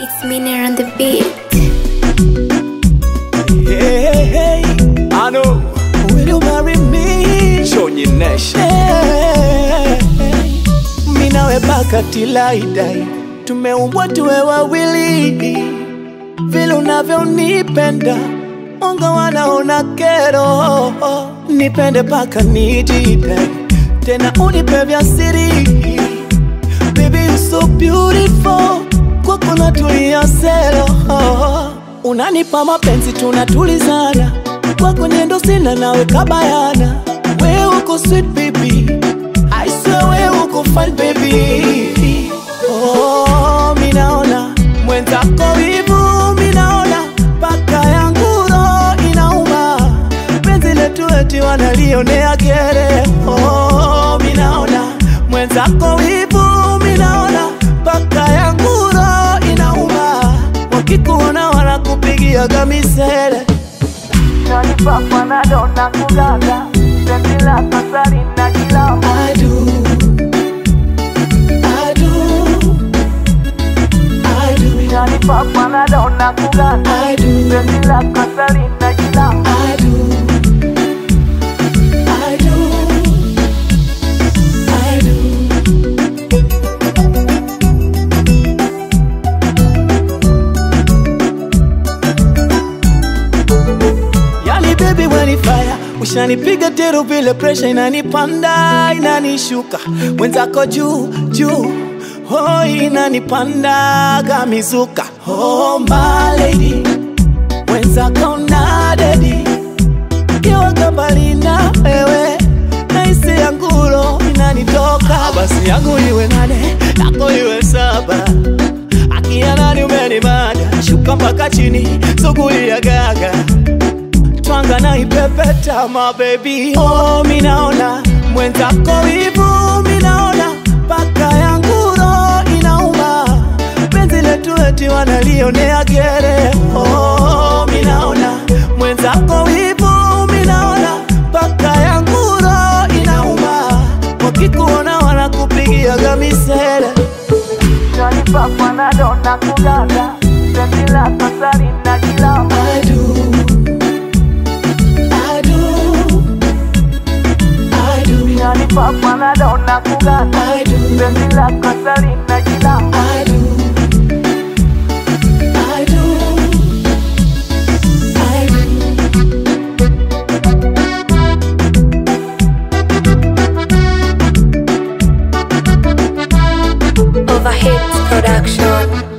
It's Miner on the beat. Hey, I know. Will you marry me? Shonyi Nation. Mimi nawe mpaka tilaidai, tumeumbwa tuwe wawili. Vile unavyonipenda Mungu wanaona kero. Nipende paka nijidai, tena unipe vya siri. Baby you're so beautiful, kwako natulia sero. Unanipa mapenzi tunatulizana, kwako nyendo sina nawe kabayana. Wewe uko sweet baby, I swear wewe uko fine baby. Oh, minaona mwenzako hivu, minaona paka yangu roho inauma. Penzi letu eti wanalionea kere. Oh, minaona mwenzako hivu, minaona paka yangu roho inauma. Wakikuona wanakupigia gamisele. Nani papa na dona kuganda, penzi la kasari na kilama. I do, I do, I do. Nani papa na dona kuganda, I do, penzi la kasari na kilama. I do, I do, I do. Yani baby when you fire, ushanipiga tero vile pressure inanipanda, inanishuka. Mwenzako juu, juu, oh inanipanda gamizuka. Oh my lady, mwenzako na daddy, kiwa kabali na wewe, naisi yangu roho inanitoka. Basi yangu iwe 8, yako iwe 7. Akia nani umenimada, shuka mpaka chini, sugulia gaga. Twanga na ipepeta my baby. Oh minaona mwenzako hivu, minaona paka yangu roho inauma. Penzi letu eti wanalionea kere. Oh minaona mwenzako hivu, minaona paka yangu roho inauma. Wakikuona wanakupigia gamisele. Nani papa na dona kuganda, penzi la kasari na kilama. I do, I do, I do. Nani papa na dona kuganda, I do, penzi la kasari na kilama. I do, I do, I Overhits Production.